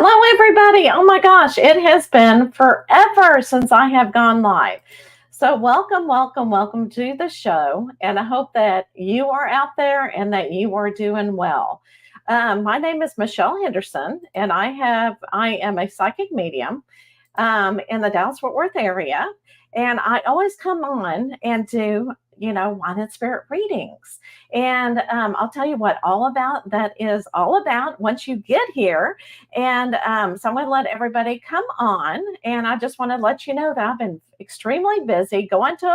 Hello, everybody. Oh my gosh, it has been forever since I have gone live. So, welcome, welcome, welcome to the show. And I hope that you are out there and that you are doing well. My name is Michelle Henderson, and I am a psychic medium in the Dallas Fort Worth area. And I always come on and do, wine and spirit readings. And I'll tell you what all about that is all about once you get here. And so I'm going to let everybody come on. And I just want to let you know that I've been extremely busy going to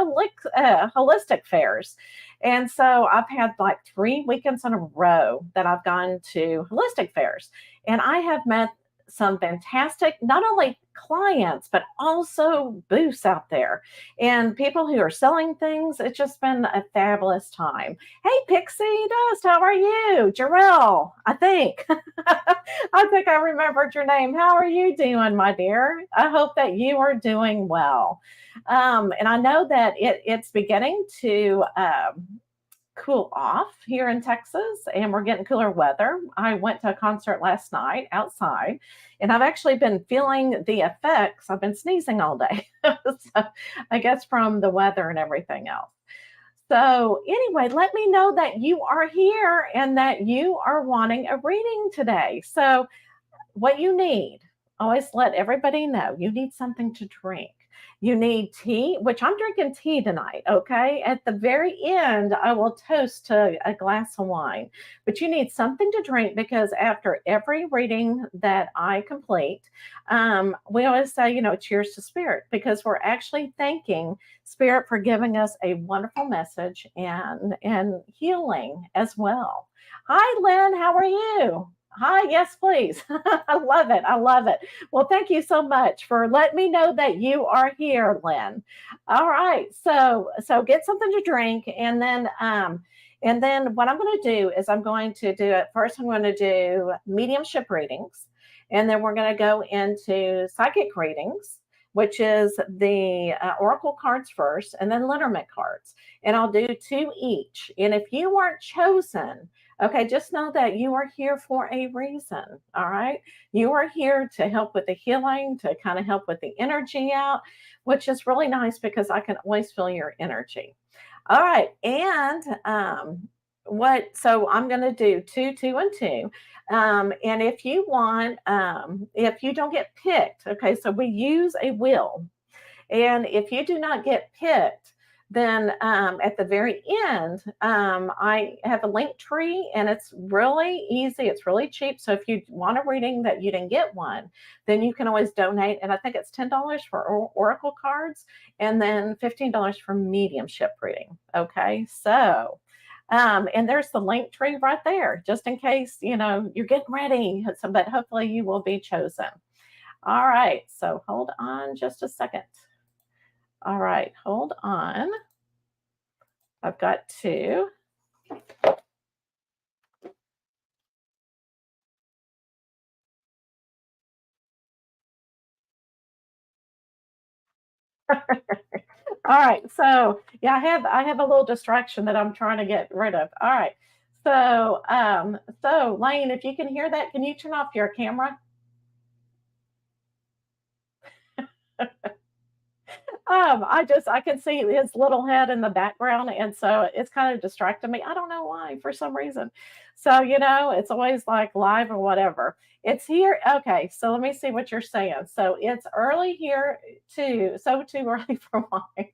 holistic fairs. And so I've had like 3 weekends in a row that I've gone to holistic fairs. And I have met some fantastic, not only clients, but also booths out there and people who are selling things. It's just been a fabulous time. Hey, Pixie Dust, how are you? Jarrell, I think. I think I remembered your name. How are you doing, my dear? I hope that you are doing well. And I know that it's beginning to cool off here in Texas and we're getting cooler weather. I went to a concert last night outside and I've actually been feeling the effects. I've been sneezing all day. So I guess from the weather and everything else. So, anyway, let me know that you are here and that you are wanting a reading today. So, what you need, always let everybody know you need something to drink. You need tea, which I'm drinking tea tonight. Okay. At the very end, I will toast to a glass of wine, but you need something to drink because after every reading that I complete, we always say, cheers to spirit because we're actually thanking spirit for giving us a wonderful message and healing as well. Hi, Lynn. How are you? Hi, yes, please. I love it. I love it. Well, thank you so much for letting me know that you are here, Lynn. All right. So get something to drink and then what I'm going to do is I'm going to do it first. I'm going to do mediumship readings and then we're going to go into psychic readings, which is the oracle cards first and then Lenormand cards. And I'll do two each. And if you weren't chosen, okay, just know that you are here for a reason. All right. You are here to help with the healing, to kind of help with the energy out, which is really nice because I can always feel your energy. All right. And so I'm going to do two, two, and two. And if you want, if you don't get picked, okay, so we use a wheel. And if you do not get picked, then at the very end, I have a link tree and it's really easy. It's really cheap. So if you want a reading that you didn't get one, then you can always donate. And I think it's $10 for Oracle cards and then $15 for mediumship reading. Okay. So, and there's the link tree right there, just in case, you're getting ready. So, but hopefully you will be chosen. All right. So hold on just a second. All right, hold on. I've got two. All right, so yeah, I have a little distraction that I'm trying to get rid of. All right, so Lane, if you can hear that, can you turn off your camera? I can see his little head in the background, and so it's kind of distracting me. I don't know why, for some reason. So it's always like live or whatever. It's here. Okay, so let me see what you're saying. So it's early here too. So too early for wine.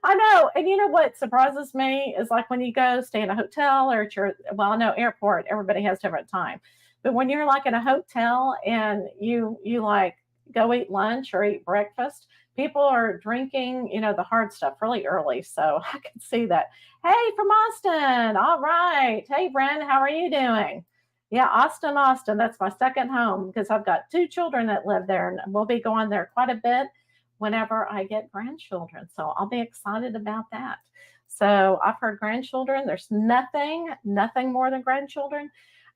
I know, and you know what surprises me is like when you go stay in a hotel or at your well, no airport. Everybody has different time, but when you're like in a hotel and you like go eat lunch or eat breakfast, people are drinking, the hard stuff really early. So I can see that. Hey, from Austin. All right. Hey, Bren, how are you doing? Yeah, Austin, Austin. That's my second home because I've got two children that live there and we'll be going there quite a bit whenever I get grandchildren. So I'll be excited about that. So I've heard grandchildren. There's nothing more than grandchildren.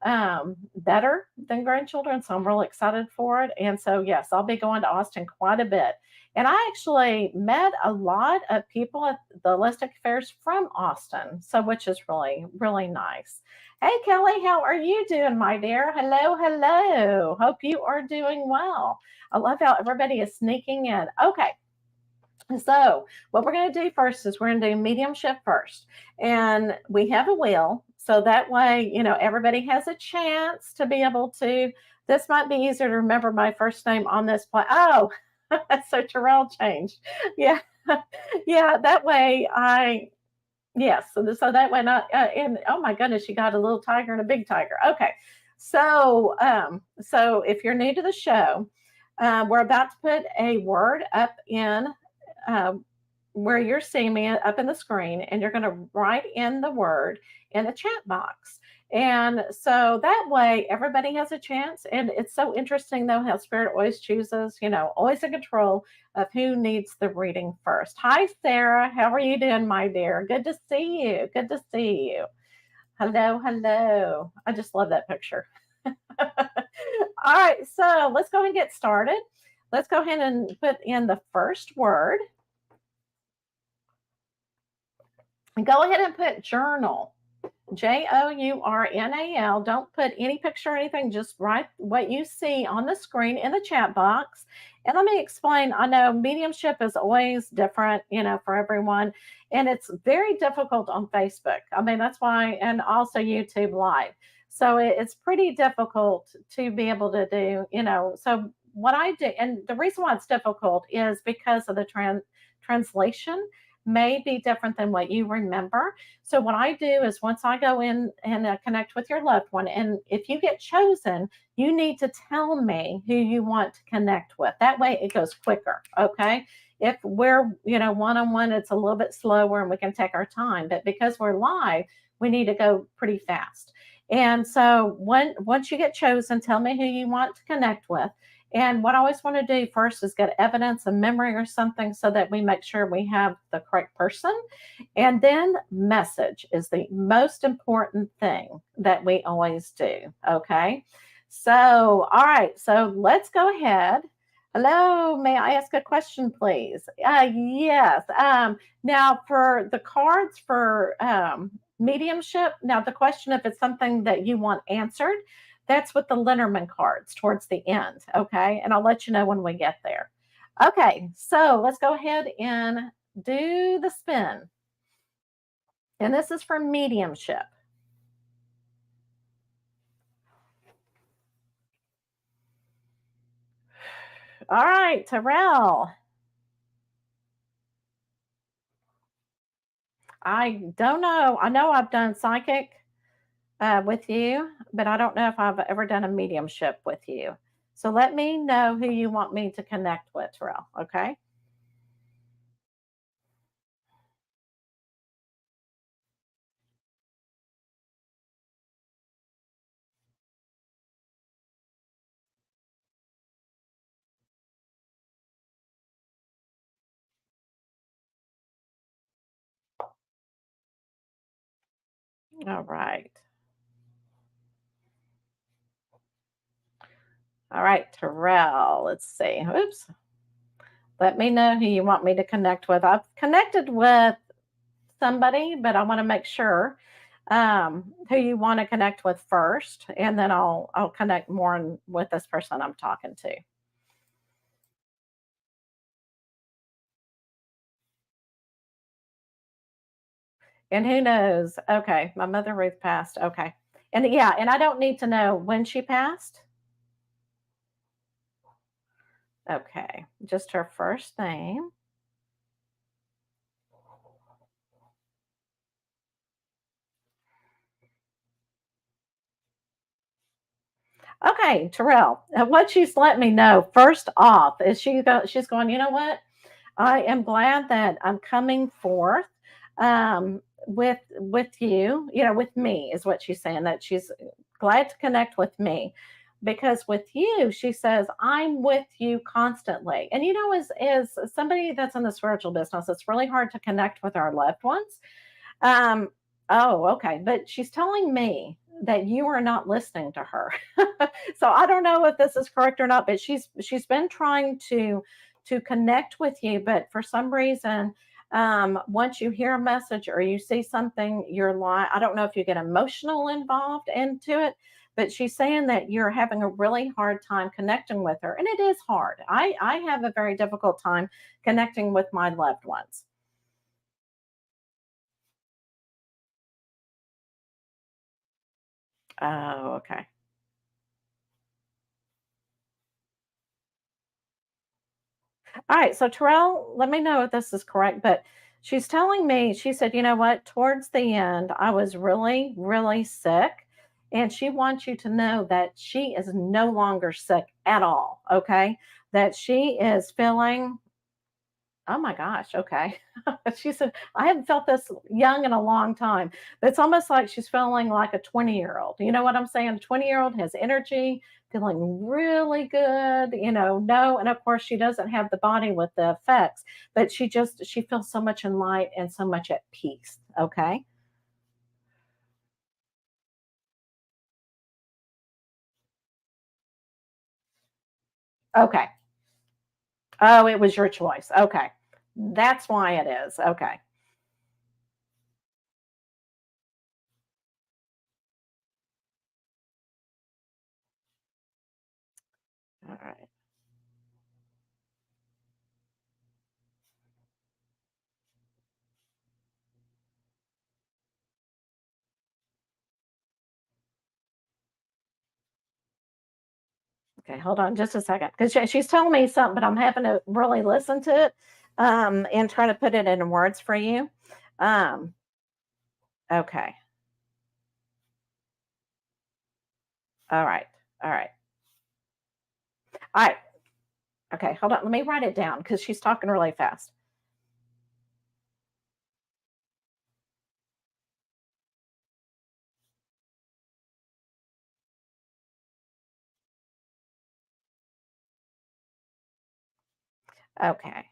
better than grandchildren. So I'm really excited for it. And so, yes, I'll be going to Austin quite a bit. And I actually met a lot of people at the Holistic Fairs from Austin. So, which is really, really nice. Hey, Kelly, how are you doing, my dear? Hello, hello. Hope you are doing well. I love how everybody is sneaking in. Okay. So, what we're going to do first is we're going to do mediumship first. And we have a wheel. So that way, everybody has a chance to be able to. This might be easier to remember my first name on this play. Oh, so Terrell changed. Yeah. Yeah. That way yes. So that way, not, and oh my goodness, you got a little tiger and a big tiger. Okay. So if you're new to the show, we're about to put a word up in um, where you're seeing me up in the screen, and you're going to write in the word in the chat box. And so that way everybody has a chance. And it's so interesting, though, how Spirit always chooses, always in control of who needs the reading first. Hi, Sarah. How are you doing, my dear? Good to see you. Good to see you. Hello, hello. I just love that picture. All right, so let's go ahead and get started. Let's go ahead and put in the first word. Go ahead and put journal. Journal. Don't put any picture or anything. Just write what you see on the screen in the chat box. And let me explain. I know mediumship is always different, for everyone. And it's very difficult on Facebook. I mean, that's why, and also YouTube Live. So it's pretty difficult to be able to do, So what I do, and the reason why it's difficult is because of the translation may be different than what you remember. So what I do is once I go in and connect with your loved one, and if you get chosen, you need to tell me who you want to connect with. That way it goes quicker. Okay. If we're, one-on-one, it's a little bit slower and we can take our time, but because we're live, we need to go pretty fast. And so once you get chosen, tell me who you want to connect with. And what I always want to do first is get evidence, a memory or something, so that we make sure we have the correct person. And then message is the most important thing that we always do. Okay. So, all right. So let's go ahead. Hello, may I ask a question, please? Yes. Now, for the cards for mediumship, now the question, if it's something that you want answered, that's with the Lenormand cards towards the end. Okay. And I'll let you know when we get there. Okay. So let's go ahead and do the spin. And this is for mediumship. All right, Terrell. I don't know. I know I've done psychic with you, but I don't know if I've ever done a mediumship with you. So let me know who you want me to connect with, Terrell. Okay. All right. All right, Terrell. Let's see. Oops. Let me know who you want me to connect with. I've connected with somebody, but I want to make sure who you want to connect with first, and then I'll connect more with this person I'm talking to. And who knows? Okay, my mother Ruth passed. Okay, and yeah, and I don't need to know when she passed. Okay, just her first name. Okay, Terrell, what she's let me know first off is she's going, you know what? I am glad that I'm coming forth with you, with me is what she's saying, that she's glad to connect with me. Because with you, she says, I'm with you constantly. And as somebody that's in the spiritual business, it's really hard to connect with our loved ones. Um, Oh, okay. But she's telling me that you are not listening to her. So I don't know if this is correct or not, but she's been trying to connect with you, but for some reason, once you hear a message or you see something, you're like, I don't know if you get emotional involved into it, but she's saying that you're having a really hard time connecting with her. And it is hard. I have a very difficult time connecting with my loved ones. Oh, okay. All right, so Terrell, let me know if this is correct, but she's telling me, she said, you know what, towards the end, I was really, really sick. And she wants you to know that she is no longer sick at all. Okay. That she is feeling, oh my gosh, okay. She said, I haven't felt this young in a long time. But it's almost like she's feeling like a 20-year-old. You know what I'm saying? A 20-year-old has energy, feeling really good, no, and of course she doesn't have the body with the effects, but she feels so much in light and so much at peace. Okay. Okay. Oh, it was your choice. Okay. That's why it is. Okay. All right. Okay, hold on just a second, because she's telling me something, but I'm having to really listen to it, and try to put it into words for you. Um, okay, all right, all right, all right. Okay, hold on. Let me write it down because she's talking really fast. Okay.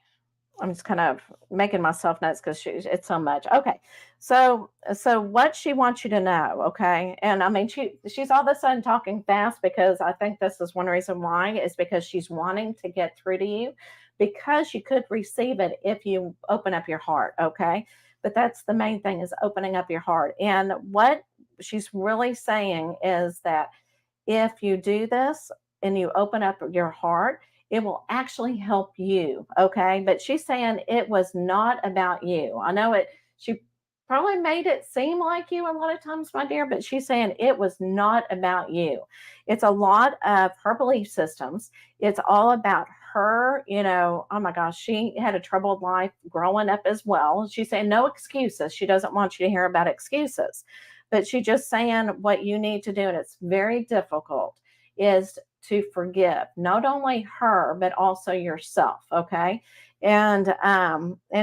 I'm just kind of making myself notes because it's so much. Okay, so what she wants you to know, okay, and I mean she's all of a sudden talking fast because I think this is one reason why is because she's wanting to get through to you because you could receive it if you open up your heart, okay, but that's the main thing is opening up your heart, and what she's really saying is that if you do this and you open up your heart, it will actually help you. Okay. But she's saying it was not about you. I know it, she probably made it seem like you a lot of times, my dear, but she's saying it was not about you. It's a lot of her belief systems. It's all about her, oh my gosh, she had a troubled life growing up as well. She's saying no excuses. She doesn't want you to hear about excuses, but she's just saying what you need to do, and it's very difficult, is to forgive not only her but also yourself. Okay. And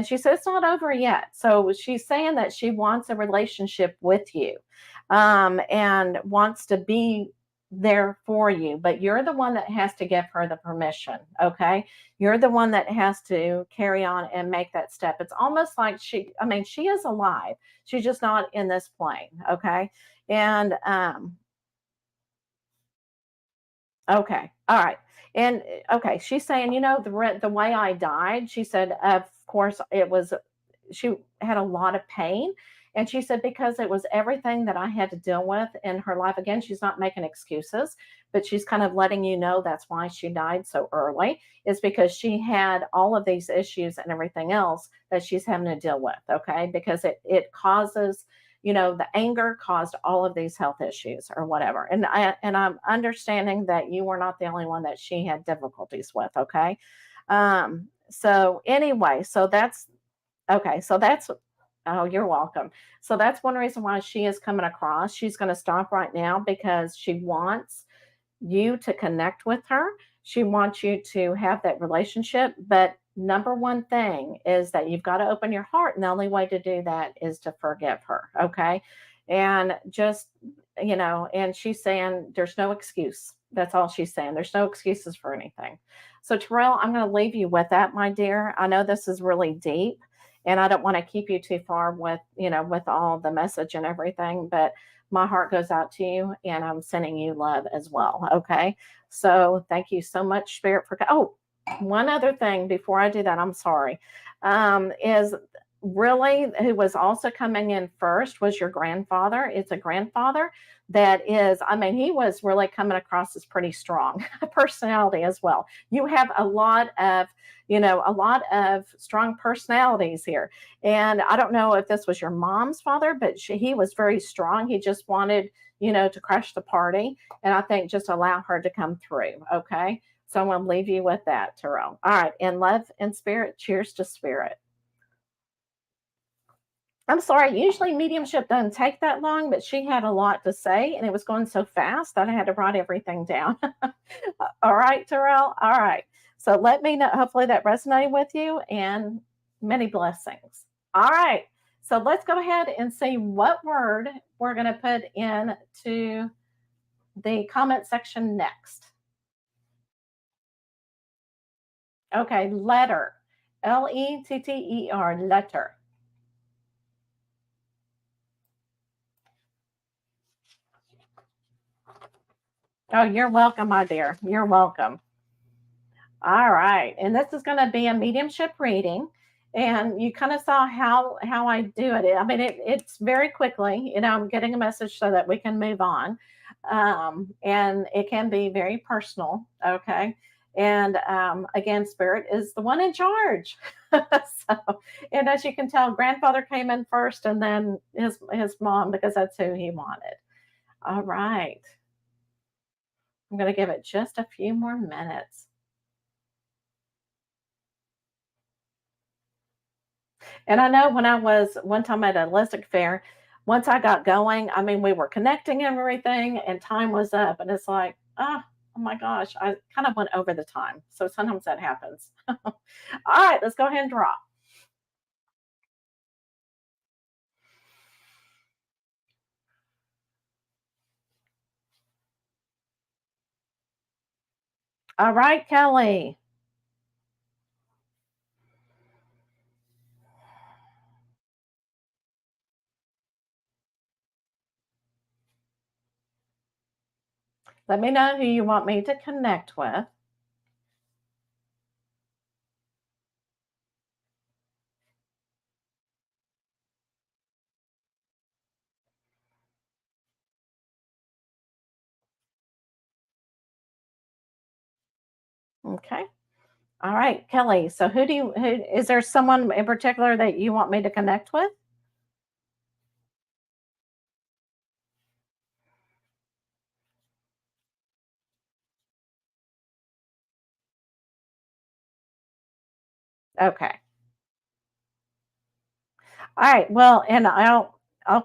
she said it's not over yet. So she's saying that she wants a relationship with you, and wants to be there for you, but you're the one that has to give her the permission. Okay. You're the one that has to carry on and make that step. It's almost like I mean, she is alive. She's just not in this plane. Okay. And okay. All right. And okay, she's saying, the way I died, she said, of course, it was, she had a lot of pain. And she said, because it was everything that I had to deal with in her life. Again, she's not making excuses, but she's kind of letting you know that's why she died so early, is because she had all of these issues and everything else that she's having to deal with. Okay. Because it causes, the anger caused all of these health issues or whatever. And I'm understanding that you were not the only one that she had difficulties with. Okay. So anyway, so that's okay. So that's, oh, you're welcome. So that's one reason why she is coming across. She's going to stop right now because she wants you to connect with her. She wants you to have that relationship. But number one thing is that you've got to open your heart. And the only way to do that is to forgive her. Okay. And just, and she's saying there's no excuse. That's all she's saying. There's no excuses for anything. So, Terrell, I'm going to leave you with that, my dear. I know this is really deep. And I don't want to keep you too far with, with all the message and everything, but my heart goes out to you and I'm sending you love as well. Okay. So thank you so much, Spirit, for, oh, one other thing before I do that, I'm sorry, is really who was also coming in first was your grandfather. It's a grandfather that is, I mean, he was really coming across as pretty strong personality as well. You have a lot of, a lot of strong personalities here. And I don't know if this was your mom's father, but he was very strong. He just wanted, to crash the party. And I think just allow her to come through. Okay. So I'm going to leave you with that, Terrell. All right. In love and spirit, cheers to spirit. I'm sorry, usually mediumship doesn't take that long, but she had a lot to say and it was going so fast that I had to write everything down. All right, Terrell. All right. So let me know. Hopefully that resonated with you and many blessings. All right. So let's go ahead and see what word we're going to put into the comment section next. Okay, letter. Letter, letter. Oh, you're welcome, my dear. You're welcome. All right. And this is going to be a mediumship reading. And you kind of saw how I do it. I mean, it's very quickly, I'm getting a message so that we can move on. And it can be very personal. Okay. And again, Spirit is the one in charge. So, and as you can tell, grandfather came in first and then his mom, because that's who he wanted. All right. I'm going to give it just a few more minutes. And I know when I was one time at a holistic fair, once I got going, I mean, we were connecting and everything, and time was up. And it's like, oh my gosh, I kind of went over the time. So sometimes that happens. All right, let's go ahead and draw. All right, Kelly. Let me know who you want me to connect with. Okay. All right, Kelly. So who is there someone in particular that you want me to connect with? Okay. All right. Well, and I'll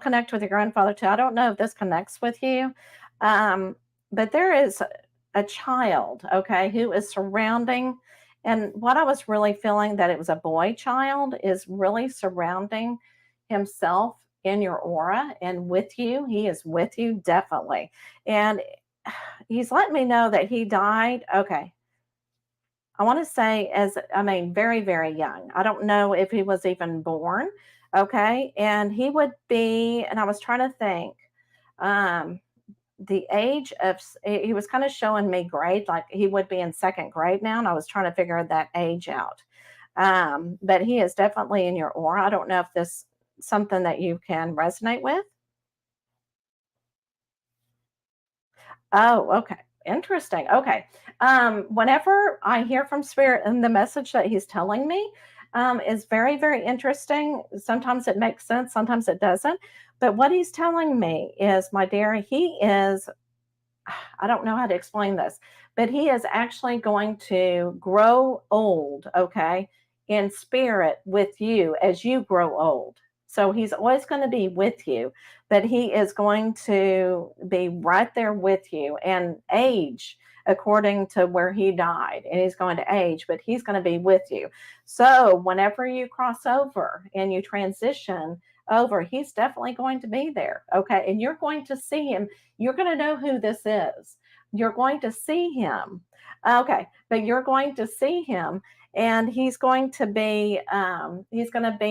connect with your grandfather too. I don't know if this connects with you, but there is a child, okay, who is surrounding, and what I was really feeling that it was a boy child is really surrounding himself in your aura and with you. He is with you definitely, and he's letting me know that he died. Okay, I want to say, I mean, very, very young. I don't know if he was even born. Okay. And he would be, and I was trying to think, um, the age of, he was kind of showing me grade, like he would be in second grade now. And I was trying to figure that age out. But he is definitely in your aura. I don't know if this something that you can resonate with. Oh, okay. Interesting. Okay. Whenever I hear from Spirit and the message that he's telling me is very, very interesting. Sometimes it makes sense, sometimes it doesn't. But what he's telling me is, my dear, he is, I don't know how to explain this, but he is actually going to grow old, okay, in spirit with you as you grow old. So he's always going to be with you, but he is going to be right there with you and age according to where he died. And he's going to age, but he's going to be with you. So whenever you cross over and you transition over, he's definitely going to be there. Okay. And you're going to see him. You're going to know who this is. you're going to see him. Okay, but you're going to see him, and he's going to be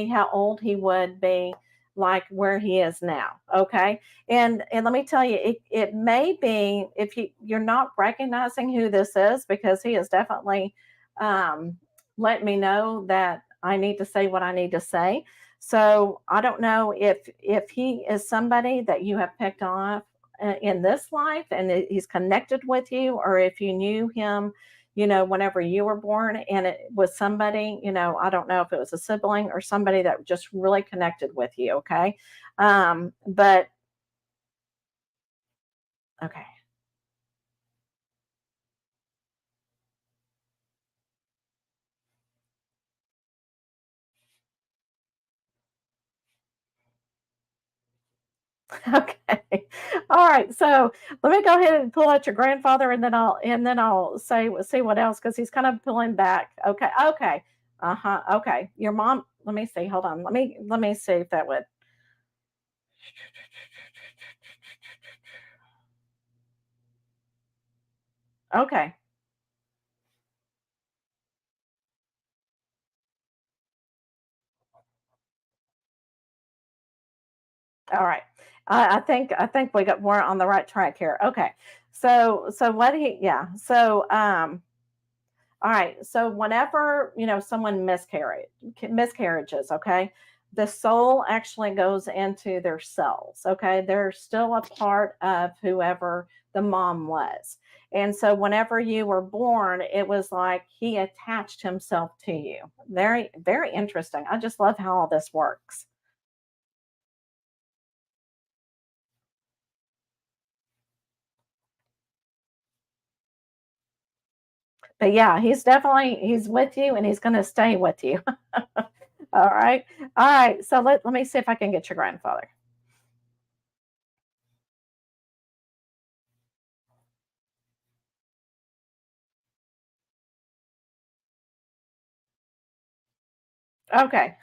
how old he would be, like where he is now. Okay, and let me tell you, it may be, if you're not recognizing who this is, because he is definitely um, let me know that I need to say what I need to say. So I don't know if he is somebody that you have picked off in this life and he's connected with you, or if you knew him, whenever you were born, and it was somebody, I don't know if it was a sibling or somebody that just really connected with you. Okay. But okay. Okay. All right. So let me go ahead and pull out your grandfather, and then I'll say see what else, because he's kind of pulling back. Okay. Okay. Uh-huh. Okay. Your mom, let me see. Hold on. Let me see if that would. Okay. All right. I think we're on the right track here. Okay. So what he yeah. So all right. So whenever, someone miscarriages, okay, the soul actually goes into their cells, okay? They're still a part of whoever the mom was. And so whenever you were born, it was like he attached himself to you. Very, very interesting. I just love how all this works. But yeah, he's with you, and he's going to stay with you. All right. All right. So let me see if I can get your grandfather. Okay.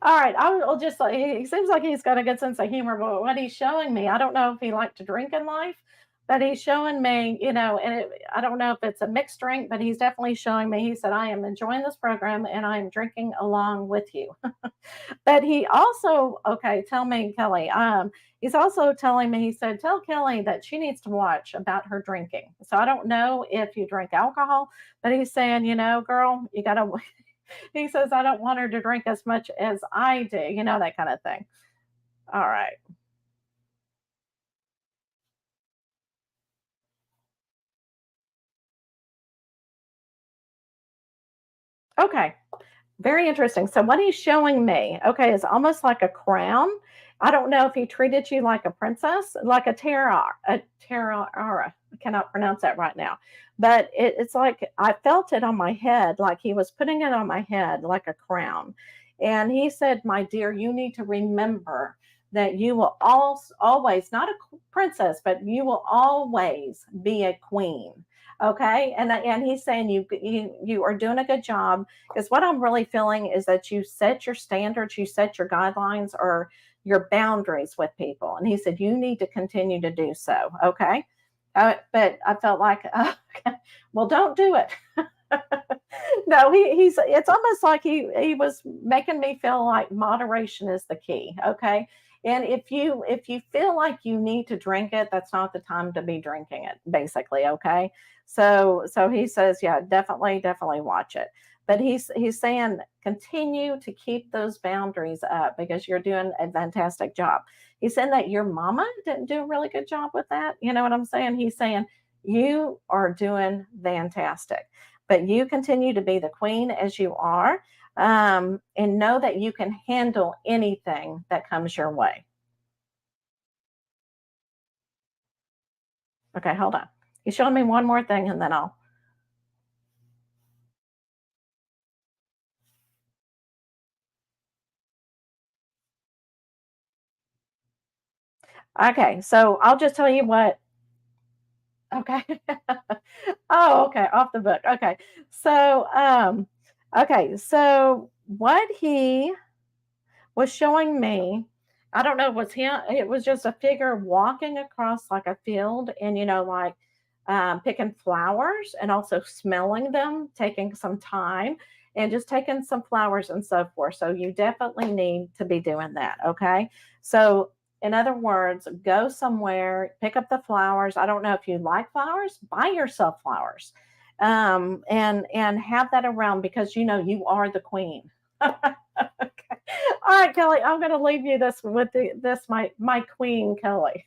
All right. I'll just like, he seems like he's got a good sense of humor, but what he's showing me, I don't know if he liked to drink in life, but he's showing me, I don't know if it's a mixed drink, but he's definitely showing me. He said, I am enjoying this program and I'm drinking along with you. But he also, okay, tell me, Kelly, he's also telling me, he said, tell Kelly that she needs to watch about her drinking. So I don't know if you drink alcohol, but he's saying, girl, you got to, he says, I don't want her to drink as much as I do, that kind of thing. All right. Okay. Very interesting. So what he's showing me, okay, is almost like a crown. I don't know if he treated you like a princess, like a tiara. I cannot pronounce that right now, but it's like I felt it on my head, like he was putting it on my head like a crown. And he said, "My dear, you need to remember that you will always, not a princess, but you will always be a queen." Okay, and he's saying you are doing a good job, because what I'm really feeling is that you set your standards, you set your guidelines or your boundaries with people. And he said, you need to continue to do so. Okay. But I felt like, okay, well, don't do it. No, it's almost like he was making me feel like moderation is the key. Okay. And if you feel like you need to drink it, that's not the time to be drinking it, basically. Okay. So he says, yeah, definitely watch it. But he's saying continue to keep those boundaries up, because you're doing a fantastic job. He's saying that your mama didn't do a really good job with that. You know what I'm saying? He's saying you are doing fantastic, but you continue to be the queen as you are, and know that you can handle anything that comes your way. Okay, hold on. He's showing me one more thing, and then I'll. Okay, so I'll just tell you what. Okay. Oh, okay, off the book. Okay. So, okay, so what he was showing me, I don't know, was him, it was just a figure walking across like a field, and like picking flowers and also smelling them, taking some time and just taking some flowers and so forth. So you definitely need to be doing that. Okay. So in other words, go somewhere, pick up the flowers. I don't know if you like flowers, buy yourself flowers, and have that around because you know you are the queen. Okay. All right, Kelly, I'm going to leave you this with this my queen, Kelly.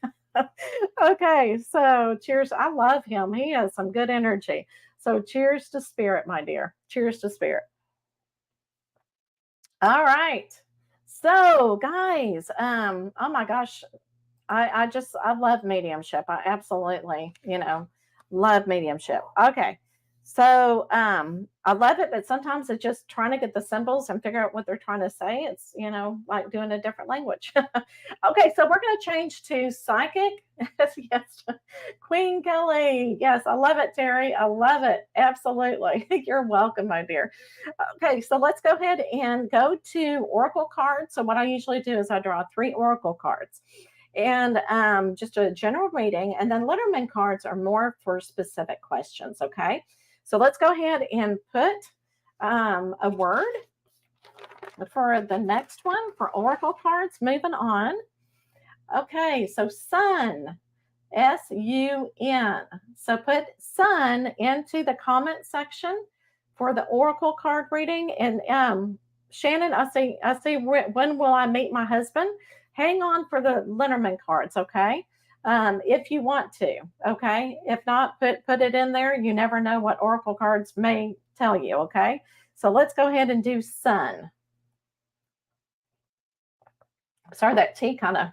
Okay, so cheers. I love him. He has some good energy. So cheers to spirit, my dear. Cheers to spirit. All right. So, guys, oh my gosh, I love mediumship. I absolutely, love mediumship. Okay. So I love it, but sometimes it's just trying to get the symbols and figure out what they're trying to say. It's, like doing a different language. Okay, so we're gonna change to psychic. Yes. Queen Kelly. Yes, I love it, Terry. I love it. Absolutely. You're welcome, my dear. Okay, so let's go ahead and go to Oracle cards. So what I usually do is I draw 3 Oracle cards and just a general reading. And then Letterman cards are more for specific questions. Okay. So let's go ahead and put a word for the next one for Oracle cards. Moving on. Okay. So sun, SUN. So put sun into the comment section for the Oracle card reading. And Shannon, I see. When will I meet my husband? Hang on for the Lenormand cards, okay? If you want to, okay. If not, put it in there. You never know what Oracle cards may tell you, okay? So let's go ahead and do sun. Sorry, that tea kind of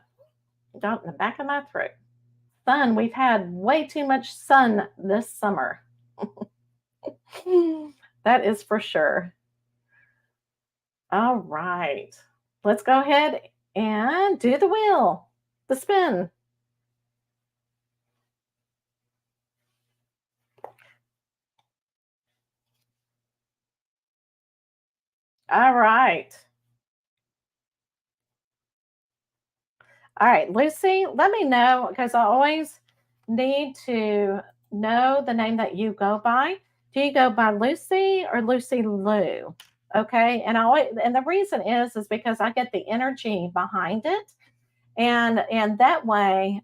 got in the back of my throat. Sun. We've had way too much sun this summer. That is for sure. All right. Let's go ahead and do the wheel, the spin. All right. All right, Lucy, let me know because I always need to know the name that you go by. Do you go by Lucy or Lucy Lou? Okay, and the reason is because I get the energy behind it, and that way,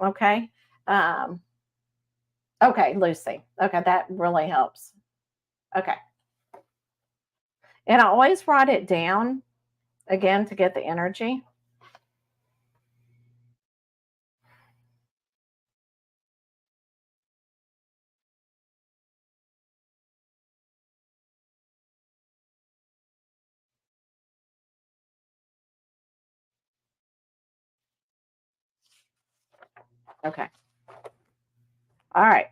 okay, um, okay, Lucy, okay, that really helps. Okay, and I always write it down again to get the energy. Okay, all right.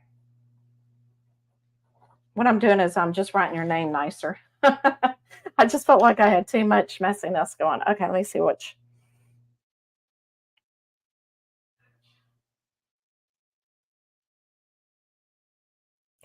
What I'm doing is I'm just writing your name nicer. I just felt like I had too much messiness going. Okay, let me see which.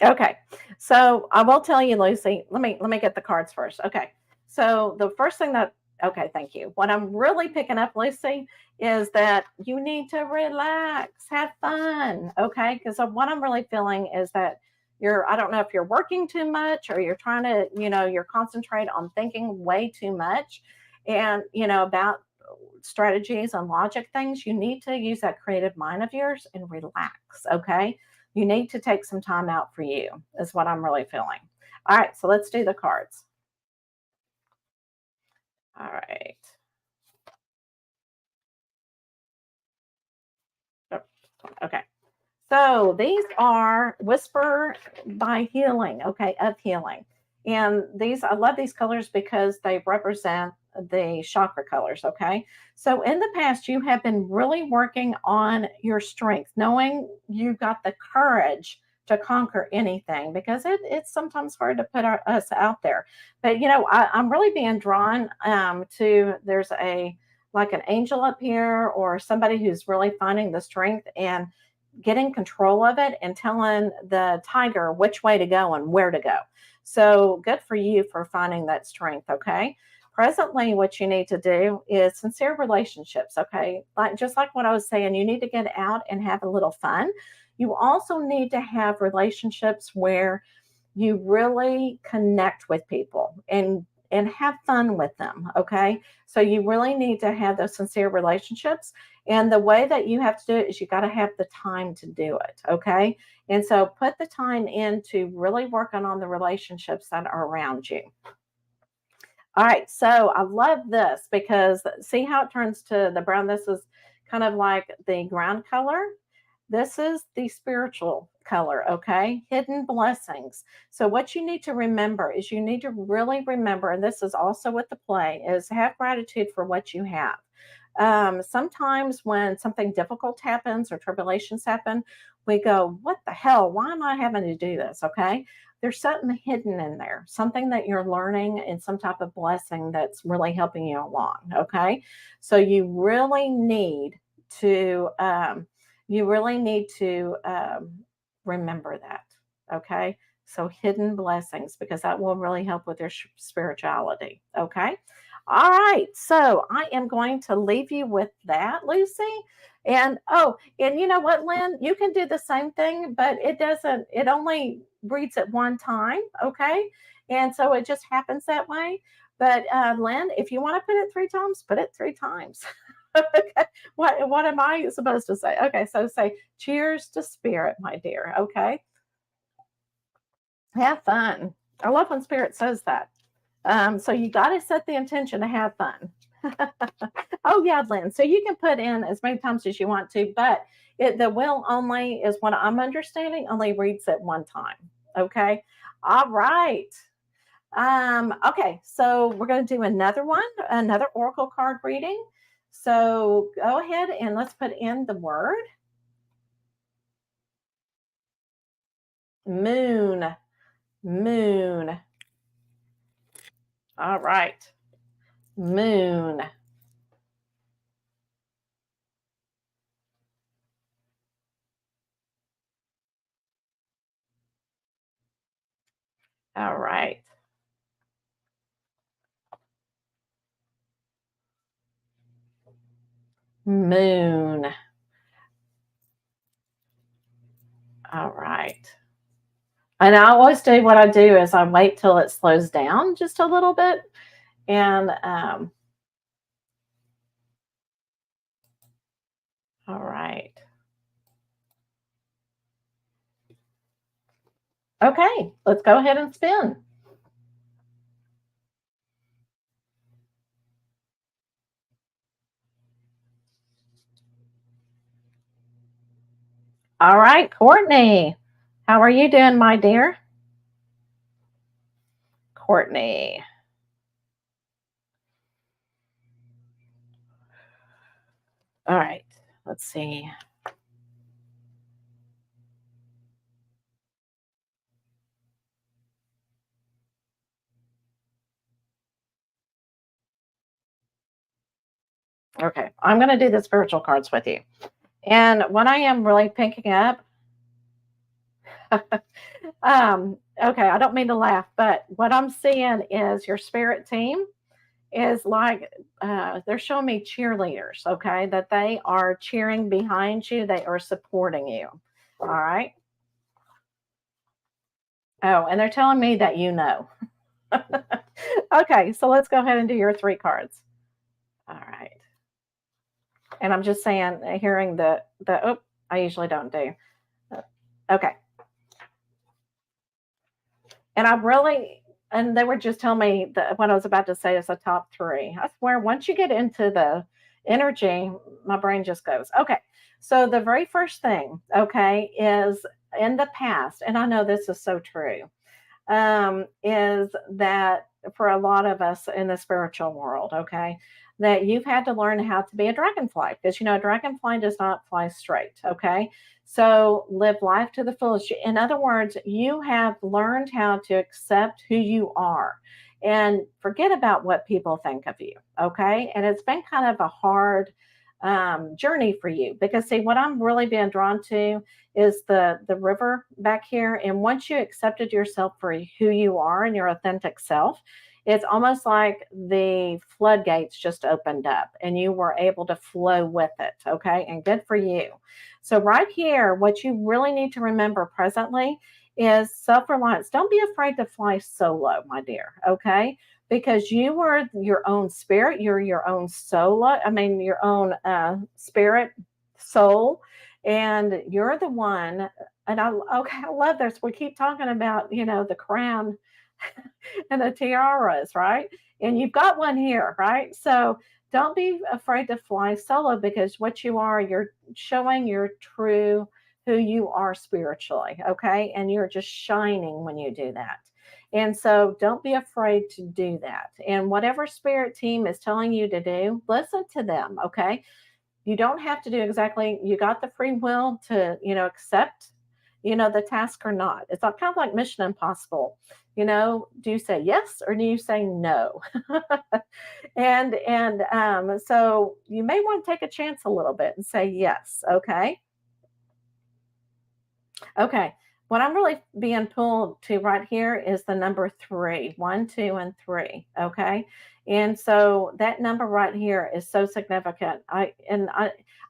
Okay, so I will tell you, Lucy. Let me get the cards first. Okay, so the first thing that okay, thank you. What I'm really picking up, Lucy, is that you need to relax, have fun. Okay, because what I'm really feeling is that I don't know if you're working too much or you're trying to, you're concentrate on thinking way too much, and about strategies and logic things. You need to use that creative mind of yours and relax. Okay, you need to take some time out for you, is what I'm really feeling. All right, so let's do the cards. All right. Oh, okay. So these are Whisper by Healing, okay, of Healing. And I love these colors because they represent the chakra colors, okay? So in the past, you have been really working on your strength, knowing you've got the courage to conquer anything because it's sometimes hard to put us out there. But, I'm really being drawn to there's like an angel up here or somebody who's really finding the strength and getting control of it and telling the tiger which way to go and where to go. So good for you for finding that strength. Okay. Presently, what you need to do is sincere relationships. Okay. Just like what I was saying, you need to get out and have a little fun. You also need to have relationships where you really connect with people and have fun with them. Okay. So you really need to have those sincere relationships. And the way that you have to do it is you got to have the time to do it. Okay. And so put the time in to really working on the relationships that are around you. All right, so I love this because see how it turns to the brown. This is kind of like the ground color. This is the spiritual color, okay? Hidden blessings. So what you need to remember is you need to really remember, and this is also with the play, is have gratitude for what you have. Sometimes when something difficult happens or tribulations happen, we go, what the hell? Why am I having to do this? Okay. There's something hidden in there, something that you're learning and some type of blessing that's really helping you along. Okay. So to, you really need to remember that. Okay. So hidden blessings, because that will really help with your spirituality. Okay. All right. So I am going to leave you with that, Lucy. And oh, and you know what, Lynn? You can do the same thing, but it only reads at one time. Okay. And so it just happens that way. But Lynn, if you want to put it three times, put it three times. Okay. What am I supposed to say? Okay. So say cheers to spirit, my dear. Okay. Have fun. I love when spirit says that. So you got to set the intention to have fun. Oh yeah, Lynn. So you can put in as many times as you want to, but the will only is what I'm understanding only reads at one time. Okay. All right. Okay, so we're going to do another one, another oracle card reading. So go ahead and let's put in the word moon. Moon. All right. Moon. All right. Moon. All right. And I always do what I do is I wait till it slows down just a little bit. And all right. Okay, let's go ahead and spin. All right, Courtney. How are you doing, my dear? Courtney. All right, let's see. Okay, I'm going to do the spiritual cards with you. And what I am really picking up, okay, I don't mean to laugh, but what I'm seeing is your spirit team is like they're showing me cheerleaders, okay, that they are cheering behind you, they are supporting you. All right. Oh, and they're telling me that you know. Okay, so let's go ahead and do your three cards. All right. And I'm just saying, hearing oh, I usually don't do. Okay. And I really, and they were just telling me that what I was about to say is the top three. I swear, once you get into the energy, my brain just goes, okay. So the very first thing, okay, is in the past, and I know this is so true, is that for a lot of us in the spiritual world, okay, that you've had to learn how to be a dragonfly because, a dragonfly does not fly straight, okay? So live life to the fullest. In other words, you have learned how to accept who you are and forget about what people think of you, okay? And it's been kind of a hard journey for you because, see, what I'm really being drawn to is the river back here. And once you accepted yourself for who you are and your authentic self, it's almost like the floodgates just opened up and you were able to flow with it. Okay. And good for you. So, right here, what you really need to remember presently is self reliance. Don't be afraid to fly solo, my dear. Okay. Because you are your own spirit, you're your own your own spirit, soul, and you're the one. And okay, I love this. We keep talking about, the crown and the tiaras, right? And you've got one here, right? So don't be afraid to fly solo, because what you are, you're showing your true who you are spiritually, okay? And you're just shining when you do that. And so don't be afraid to do that. And whatever spirit team is telling you to do, listen to them, okay? You don't have to do exactly, you got the free will to, accept, the task or not. It's kind of like Mission Impossible. Do you say yes or do you say no? So you may want to take a chance a little bit and say yes, okay? Okay. What I'm really being pulled to right here is the number 3, 1, 2, and 3. Okay. And so that number right here is so significant. I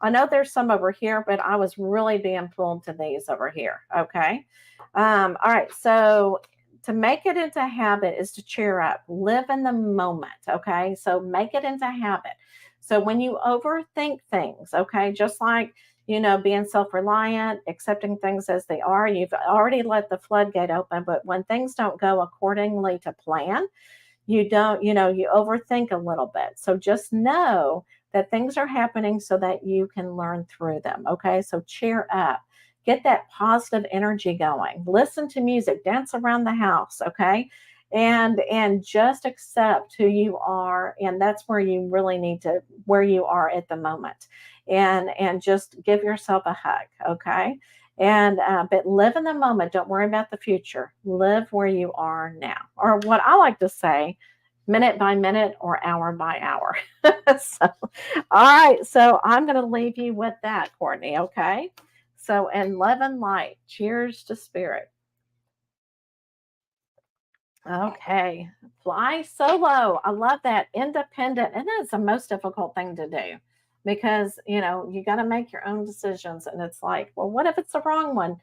know there's some over here, but I was really being pulled to these over here. Okay. All right. So to make it into habit is to cheer up, live in the moment. Okay. So make it into habit. So when you overthink things, okay, just like being self reliant, accepting things as they are. You've already let the floodgate open, but when things don't go accordingly to plan, you don't, you overthink a little bit. So just know that things are happening so that you can learn through them. Okay. So cheer up, get that positive energy going, listen to music, dance around the house. Okay. And just accept who you are. And that's where you really need to, where you are at the moment. And just give yourself a hug. Okay. But live in the moment. Don't worry about the future. Live where you are now, or what I like to say, minute by minute or hour by hour. So, all right. So I'm going to leave you with that, Courtney. Okay. So, and love and light. Cheers to spirit. Okay. Fly solo. I love that. Independent. And that's the most difficult thing to do, because, you got to make your own decisions. And it's like, well, what if it's the wrong one?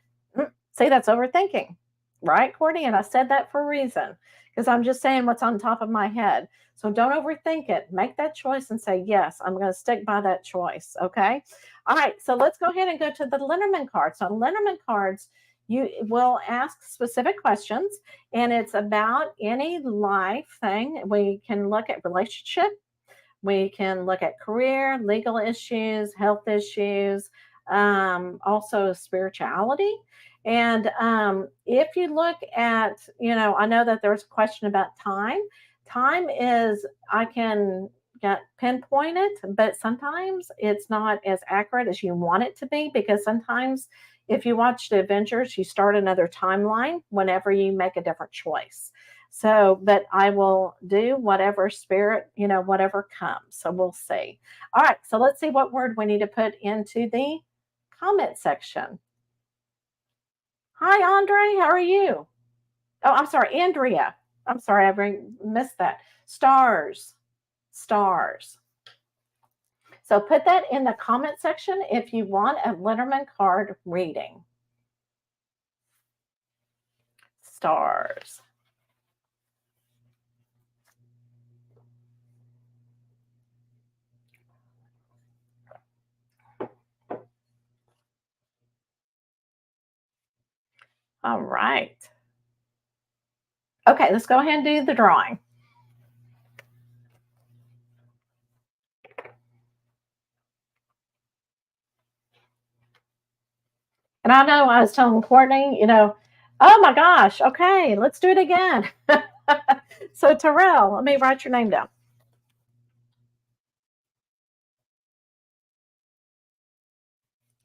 See, that's overthinking, right, Courtney? And I said that for a reason, because I'm just saying what's on top of my head. So don't overthink it. Make that choice and say, yes, I'm going to stick by that choice. Okay. All right. So let's go ahead and go to the Lenormand cards. So Lenormand cards, you will ask specific questions, and it's about any life thing. We can look at relationship, we can look at career, legal issues, health issues, also spirituality. And if you look at, I know that there's a question about time. Time is, I can get pinpoint it, but sometimes it's not as accurate as you want it to be, because sometimes if you watch the Avengers, you start another timeline whenever you make a different choice. So, but I will do whatever spirit, whatever comes. So we'll see. All right. So let's see what word we need to put into the comment section. Hi, Andre. How are you? Oh, I'm sorry, Andrea. I'm sorry, I missed that. Stars. Stars. So put that in the comment section if you want a Lenormand card reading. Stars. All right. Okay, let's go ahead and do the drawing. And I know I was telling Courtney, oh my gosh, okay, let's do it again. So Terrell, let me write your name down.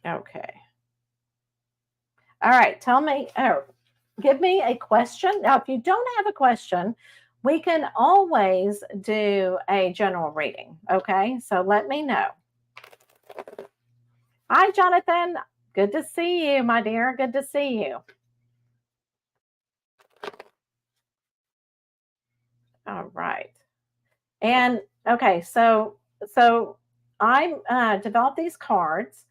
Okay. All right, give me a question. Now, if you don't have a question, we can always do a general reading. Okay, so let me know. Hi, Jonathan. Good to see you, my dear. Good to see you. All All right. And okay, so I developed these cards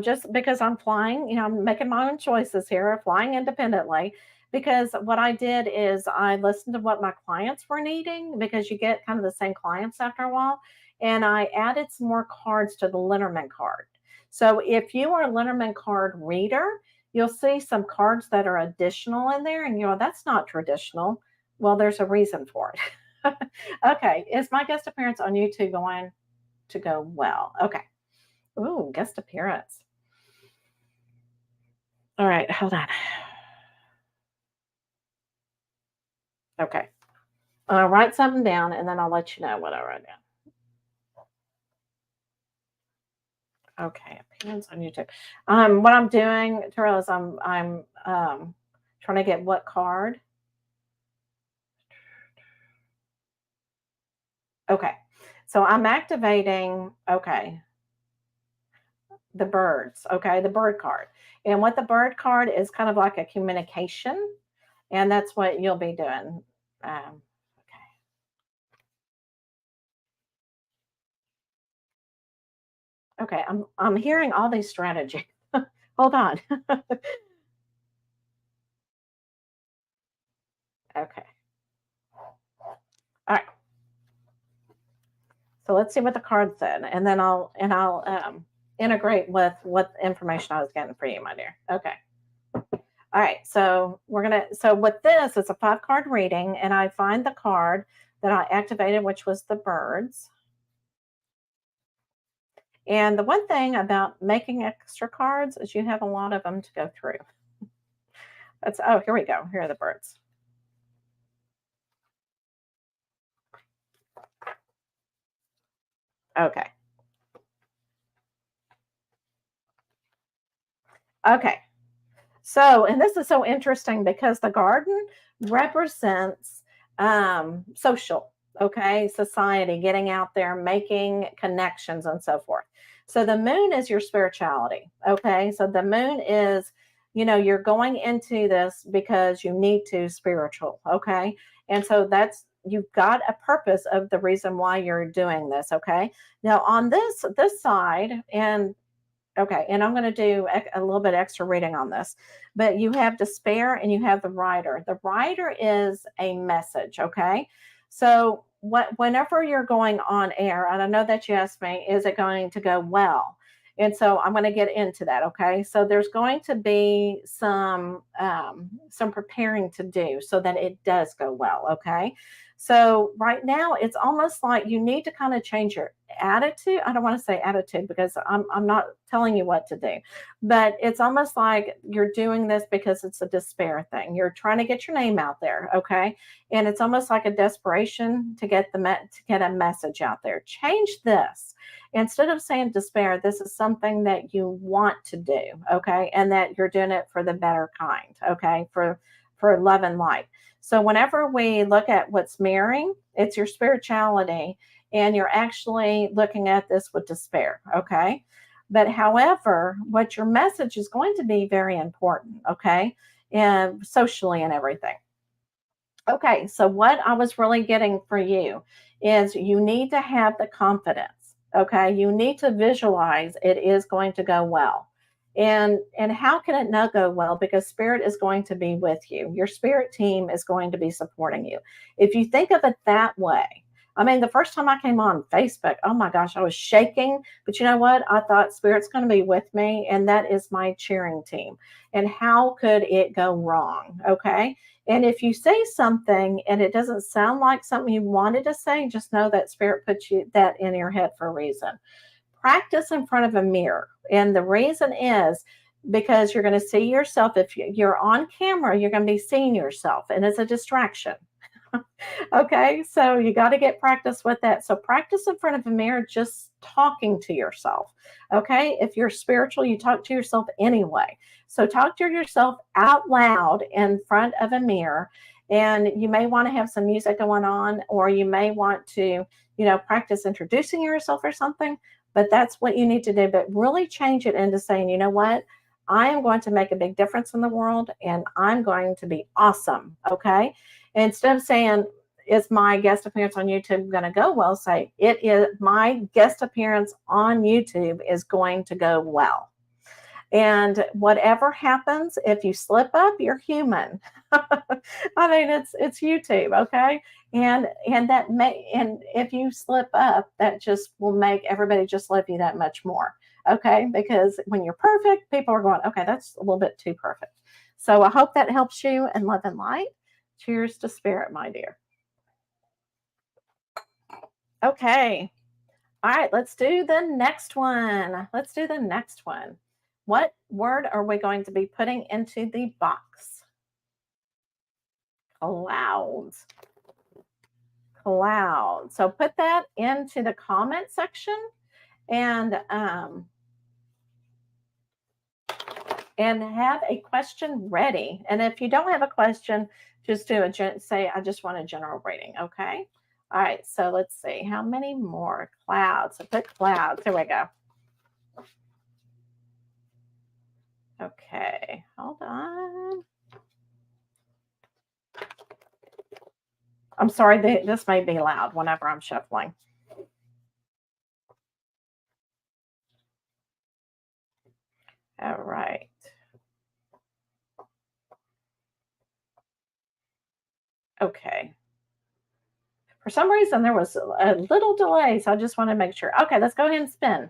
just because I'm flying. I'm making my own choices here, flying independently. Because what I did is I listened to what my clients were needing because you get kind of the same clients after a while, and I added some more cards to the Lenormand card. So if you are a Lenormand card reader, you'll see some cards that are additional in there, and that's not traditional. Well, there's a reason for it. Okay, is my guest appearance on YouTube going to go well? Okay. Ooh, guest appearance. All right, hold on. Okay. I'll write something down and then I'll let you know what I wrote down. Okay, appearance on YouTube. What I'm doing, Terrell, is I'm trying to get what card? Okay. So I'm activating, okay, the birds, okay, the bird card. And what the bird card is kind of like a communication, and that's what you'll be doing. Okay. Okay, I'm hearing all these strategies. Hold on. Okay. All right. So let's see what the card said, and then I'll integrate with what information I was getting for you, my dear. Okay. All right. So with this, it's a 5 card reading, and I find the card that I activated, which was the birds. And the one thing about making extra cards is you have a lot of them to go through. Here we go. Here are the birds. Okay. Okay. So, and this is so interesting because the garden represents social, okay, society, getting out there, making connections, and so forth. So, the moon is your spirituality, okay? So, the moon is, you're going into this because you need to spiritual, okay? And so, you've got a purpose of the reason why you're doing this, okay? Now, on this side, and okay, and I'm going to do a little bit extra reading on this, but you have despair and you have the rider. The rider is a message, okay? So whenever you're going on air, and I know that you asked me, is it going to go well? And so I'm going to get into that, okay? So there's going to be some preparing to do so that it does go well, okay? So right now, it's almost like you need to kind of change your attitude. I don't want to say attitude because I'm not telling you what to do, but it's almost like you're doing this because it's a despair thing. You're trying to get your name out there, okay? And it's almost like a desperation to get a message out there. Change this. Instead of saying despair, this is something that you want to do, okay? And that you're doing it for the better kind, okay? For love and light. So whenever we look at what's mirroring, it's your spirituality, and you're actually looking at this with despair, okay? But however, what your message is going to be very important, okay? And socially and everything. Okay, so what I was really getting for you is you need to have the confidence, okay? You need to visualize it is going to go well. And how can it not go well? Because spirit is going to be with you. Your spirit team is going to be supporting you. If you think of it that way, I mean, the first time I came on Facebook, oh my gosh, I was shaking. But you know what? I thought spirit's going to be with me, and that is my cheering team. And how could it go wrong? Okay. And if you say something and it doesn't sound like something you wanted to say, just know that spirit put that in your head for a reason. Practice in front of a mirror. And the reason is because you're going to see yourself. If you're on camera, you're going to be seeing yourself, and it's a distraction. Okay, so you got to get practice with that. So practice in front of a mirror, just talking to yourself. Okay, if you're spiritual, you talk to yourself anyway. So talk to yourself out loud in front of a mirror. And you may want to have some music going on, or you may want to, practice introducing yourself or something. But that's what you need to do. But really change it into saying, you know what? I am going to make a big difference in the world, and I'm going to be awesome. Okay. Instead of saying, is my guest appearance on YouTube going to go well? Say, it is, my guest appearance on YouTube is going to go well. And whatever happens, if you slip up, you're human. I mean, it's YouTube, okay? And if you slip up, that just will make everybody just love you that much more, okay? Because when you're perfect, people are going, okay, that's a little bit too perfect. So I hope that helps you, and love and light. Cheers to spirit, my dear. Okay. All right, let's do the next one. Let's do the next one. What word are we going to be putting into the box? Clouds. Cloud. So put that into the comment section, and have a question ready. And if you don't have a question, just do say, I just want a general reading. Okay. All right. So let's see how many more clouds. So put clouds. Here we go. Okay. Hold on. I'm sorry, this may be loud whenever I'm shuffling. All right. Okay. For some reason, there was a little delay, so I just want to make sure. Okay, let's go ahead and spin.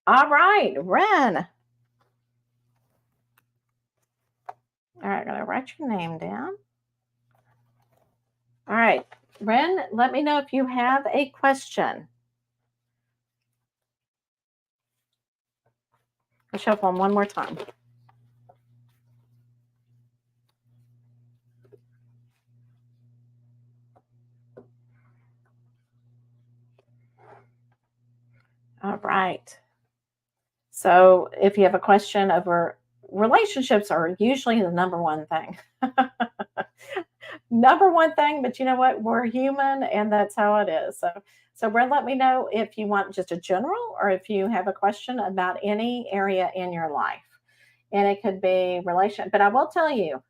All right, Ren. All right, I'm going to write your name down. All right, Ren, let me know if you have a question. I'll shuffle them one more time. All right. So if you have a question over relationships, are usually the number one thing. Number one thing, but you know what? We're human, and that's how it is. So Brent, let me know if you want just a general, or if you have a question about any area in your life. And it could be relation, but I will tell you,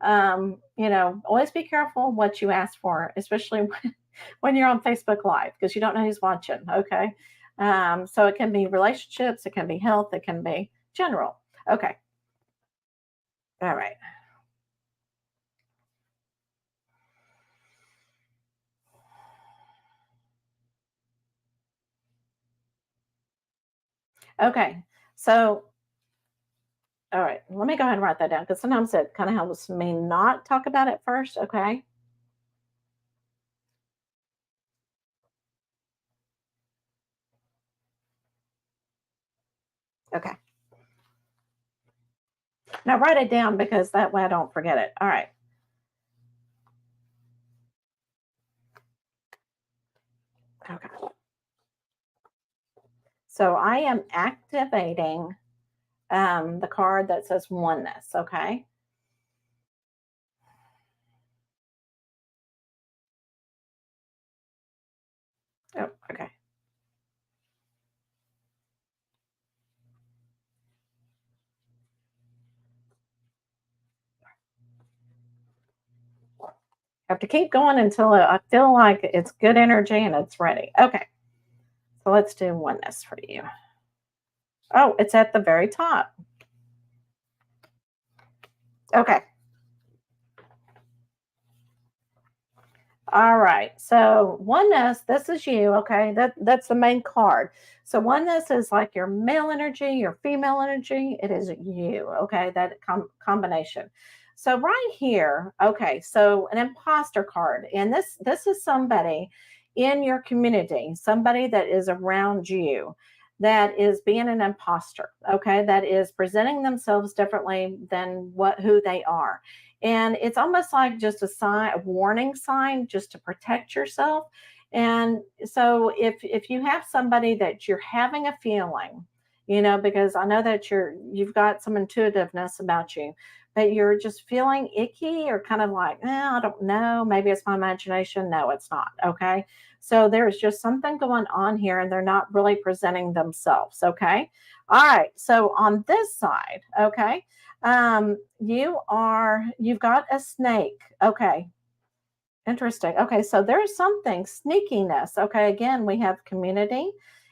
always be careful what you ask for, especially when you're on Facebook Live, because you don't know who's watching. Okay. So it can be relationships, it can be health, it can be general. Okay. All right. Okay. So, all right, let me go ahead and write that down, because sometimes it kind of helps me not talk about it first. Okay. Okay. Now write it down, because that way I don't forget it. All right. Okay. So I am activating the card that says oneness. Okay. Oh, okay. I have to keep going until I feel like it's good energy and it's ready. Okay. So let's do oneness for you. Oh, it's at the very top. Okay. All right. So oneness, this is you. Okay. That's the main card. So oneness is like your male energy, your female energy. It is you. Okay. That combination. So right here, okay. So an imposter card, and this is somebody in your community, somebody that is around you, that is being an imposter. Okay. That is presenting themselves differently than who they are. And it's almost like just a sign, a warning sign, just to protect yourself. And so if you have somebody that you're having a feeling, because I know that you've got some intuitiveness about you, but you're just feeling icky, or kind of like, I don't know, maybe it's my imagination. No, it's not. Okay. So there's just something going on here and they're not really presenting themselves. Okay. All right. So on this side, okay, you've got a snake. Okay. Interesting. Okay, so there's something sneakiness. Okay, again, we have community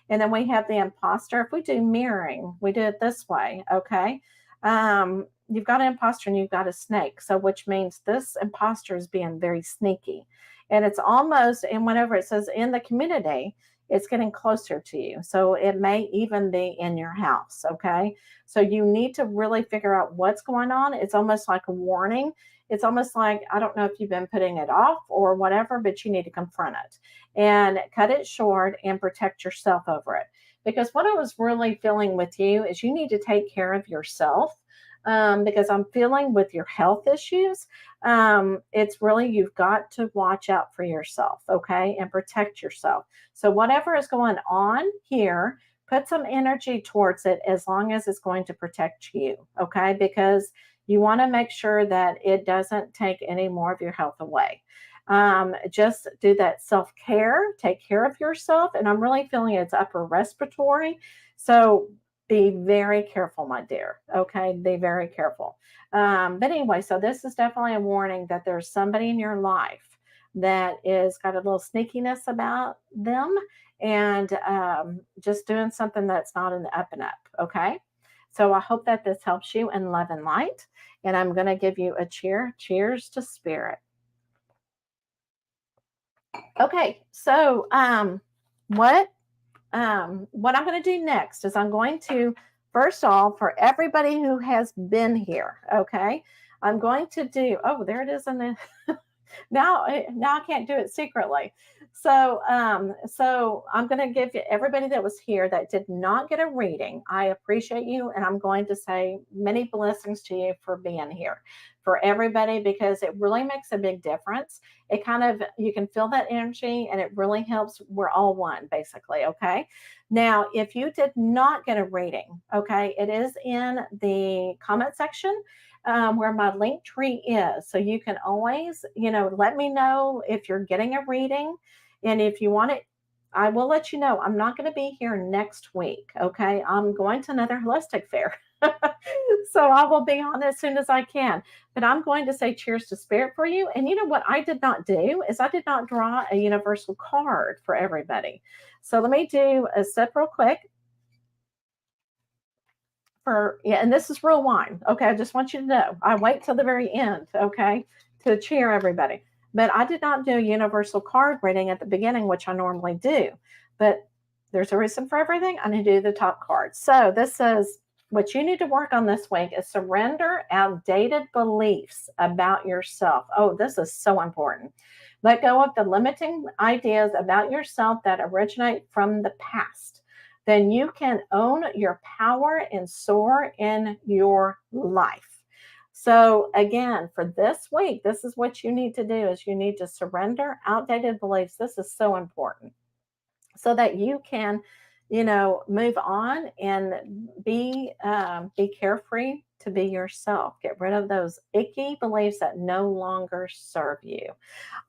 and then we have the imposter. If we do mirroring, we do it this way. Okay. You've got an imposter and you've got a snake. So, which means this imposter is being very sneaky. And it's almost, and whenever it says in the community, it's getting closer to you. So, it may even be in your house. Okay. So, you need to really figure out what's going on. It's almost like a warning. It's almost like, I don't know if you've been putting it off or whatever, but you need to confront it and cut it short and protect yourself over it. Because what I was really feeling with you is you need to take care of yourself. Because I'm feeling with your health issues, it's really, you've got to watch out for yourself, okay, and protect yourself. So, whatever is going on here, put some energy towards it as long as it's going to protect you, okay, because you want to make sure that it doesn't take any more of your health away. Just do that self care, take care of yourself. And I'm really feeling it's upper respiratory. So be very careful, my dear. Okay. Be very careful. But anyway, so this is definitely a warning that there's somebody in your life that is got a little sneakiness about them and just doing something that's not in the up and up. Okay. So I hope that this helps you in love and light. And I'm going to give you a cheer. Cheers to spirit. Okay. So what I'm going to do next is I'm going to, first off, for everybody who has been here, okay, I'm going to do, oh, there it is in the, now I can't do it secretly. So I'm going to give you everybody that was here that did not get a reading. I appreciate you, and I'm going to say many blessings to you for being here, for everybody, because it really makes a big difference. It kind of, you can feel that energy, and it really helps. We're all one, basically. Okay. Now, if you did not get a reading, okay, it is in the comment section. Where my link tree is. So you can always, let me know if you're getting a reading. And if you want it, I will let you know. I'm not going to be here next week. Okay. I'm going to another holistic fair. So I will be on as soon as I can. But I'm going to say cheers to spirit for you. And you know what I did not do is I did not draw a universal card for everybody. So let me do a sip real quick. And this is real wine. Okay, I just want you to know. I wait till the very end, okay, to cheer everybody. But I did not do a universal card reading at the beginning, which I normally do. But there's a reason for everything. I need to do the top card. So this says what you need to work on this week is surrender outdated beliefs about yourself. Oh, this is so important. Let go of the limiting ideas about yourself that originate from the past. Then you can own your power and soar in your life. So again, for this week, this is what you need to do is you need to surrender outdated beliefs. This is so important so that you can, move on and be carefree to be yourself. Get rid of those icky beliefs that no longer serve you.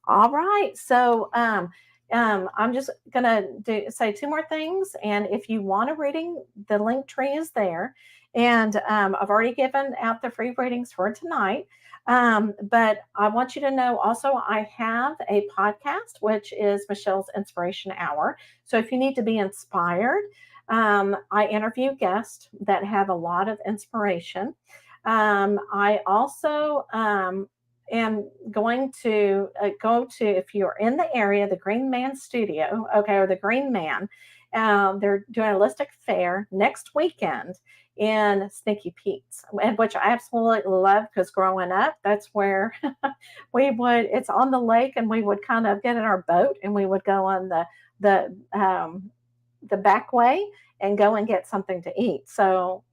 All right. So I'm just going to say two more things. And if you want a reading, the link tree is there. And I've already given out the free readings for tonight. But I want you to know also, I have a podcast, which is Michelle's Inspiration Hour. So if you need to be inspired, I interview guests that have a lot of inspiration. I also am going to go to, if you're in the area, the Green Man Studio, okay, or the Green Man. They're doing a holistic fair next weekend in Sneaky Pete's, and which I absolutely love because growing up, that's where it's on the lake, and we would kind of get in our boat and we would go on the back way and go and get something to eat. So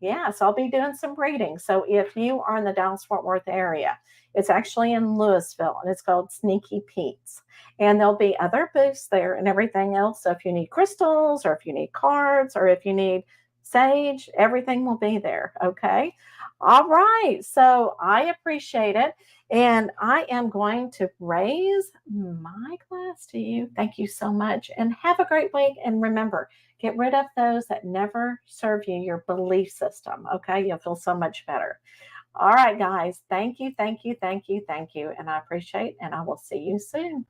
I'll be doing some readings. So if you are in the Dallas-Fort Worth area, it's actually in Louisville, and it's called Sneaky Pete's. And there'll be other booths there and everything else. So if you need crystals, or if you need cards, or if you need sage, everything will be there. Okay. All right. So I appreciate it. And I am going to raise my glass to you. Thank you so much. And have a great week. And remember, get rid of those that never serve you, your belief system. Okay. You'll feel so much better. All right, guys. Thank you. Thank you. Thank you. Thank you. And I appreciate, and I will see you soon.